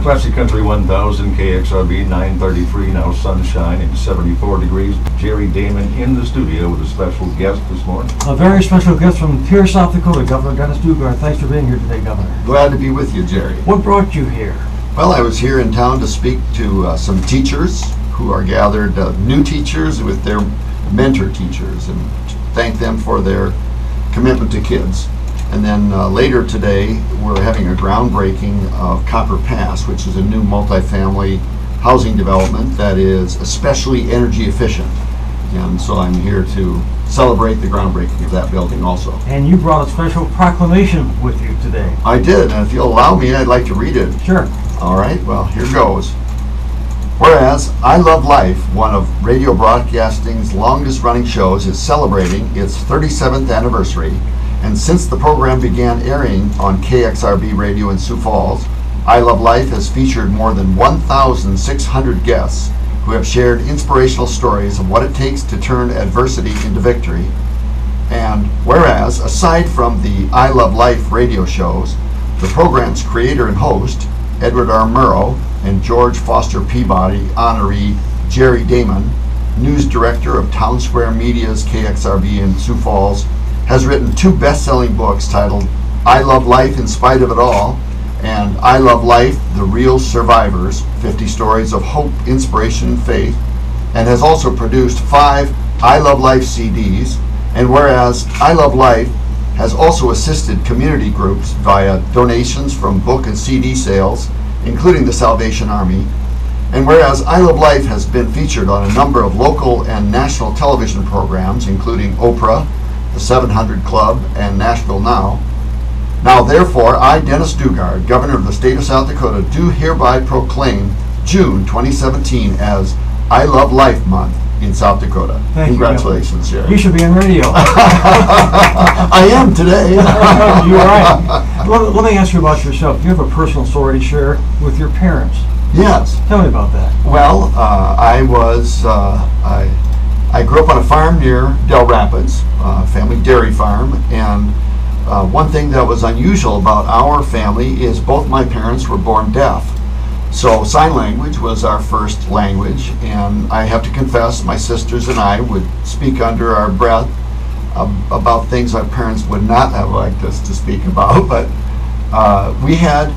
Classic Country 1000, KXRB 933, now sunshine and 74 degrees. Jerry Dahmen in the studio with a special guest this morning. A very special guest from here, South Dakota, Governor Dennis Daugaard. Thanks for being here today, Governor. Glad to be with you, Jerry. What brought you here? Well, I was here in town to speak to some teachers who are gathered, new teachers with their mentor teachers, and thank them for their commitment to kids. And then later today, we're having a groundbreaking of Copper Pass, which is a new multifamily housing development that is especially energy efficient. And so I'm here to celebrate the groundbreaking of that building also. And you brought a special proclamation with you today. I did, and if you'll allow me, I'd like to read it. Sure. All right, well, here goes. Whereas I Love Life, one of radio broadcasting's longest running shows, is celebrating its 37th anniversary. And since the program began airing on KXRB Radio in Sioux Falls, I Love Life has featured more than 1,600 guests who have shared inspirational stories of what it takes to turn adversity into victory. And whereas, aside from the I Love Life radio shows, the program's creator and host, Edward R. Murrow, and George Foster Peabody honoree Jerry Dahmen, news director of Town Square Media's KXRB in Sioux Falls, has written two best-selling books titled I Love Life in Spite of It All and I Love Life, The Real Survivors, 50 Stories of Hope, Inspiration, and Faith, and has also produced 5 I Love Life CDs. And whereas I Love Life has also assisted community groups via donations from book and CD sales, including the Salvation Army, and whereas I Love Life has been featured on a number of local and national television programs, including Oprah, the 700 Club, and Nashville Now. Now therefore, I, Dennis Daugaard, Governor of the State of South Dakota, do hereby proclaim June 2017 as I Love Life Month in South Dakota. Congratulations, Jerry. You should be on radio. I am today. You're right. Let me ask you about yourself. You have a personal story to share with your parents. Yes. Tell me about that. Well, I grew up on a farm near Del Rapids, family dairy farm, and one thing that was unusual about our family is both my parents were born deaf. So sign language was our first language, and I have to confess my sisters and I would speak under our breath about things our parents would not have liked us to speak about, but we had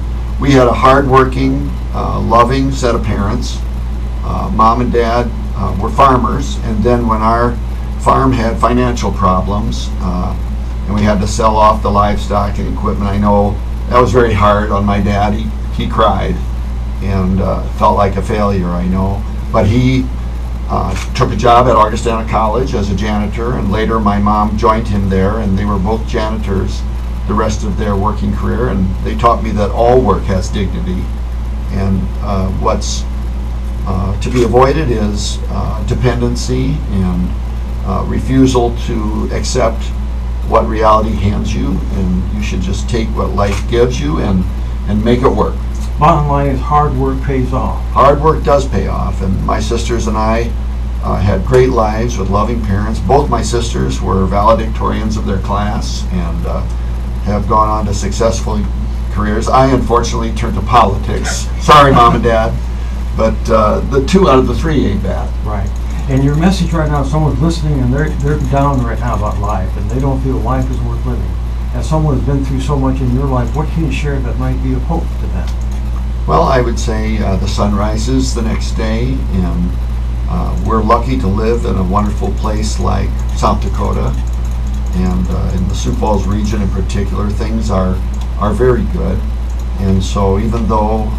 a hard-working, loving set of parents. Mom and Dad were farmers, and then when our farm had financial problems and we had to sell off the livestock and equipment, I know that was very hard on my dad. He cried and felt like a failure, I know. But he took a job at Augustana College as a janitor, and later my mom joined him there, and they were both janitors the rest of their working career, and they taught me that all work has dignity, and what's to be avoided is dependency and refusal to accept what reality hands you, and you should just take what life gives you and make it work. Bottom line is hard work pays off. Hard work does pay off, and my sisters and I had great lives with loving parents. Both my sisters were valedictorians of their class and have gone on to successful careers. I unfortunately turned to politics. Sorry, Mom and Dad. But the 2 out of the 3 ain't bad. Right. And your message right now, someone's listening and they're down right now about life and they don't feel life is worth living. As someone who's been through so much in your life, what can you share that might be of hope to them? Well, I would say the sun rises the next day, and we're lucky to live in a wonderful place like South Dakota, and in the Sioux Falls region in particular, things are very good. And so even though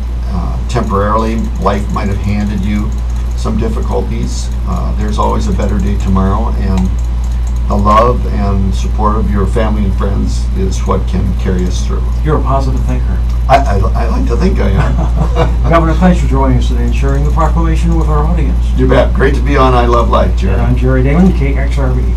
temporarily life might have handed you some difficulties, there's always a better day tomorrow, and the love and support of your family and friends is what can carry us through. You're a positive thinker. I like to think I am. Governor, thanks for joining us today and sharing the proclamation with our audience. You bet. Great to be on I Love Life, Jerry. And I'm Jerry Dahmen, KXRB.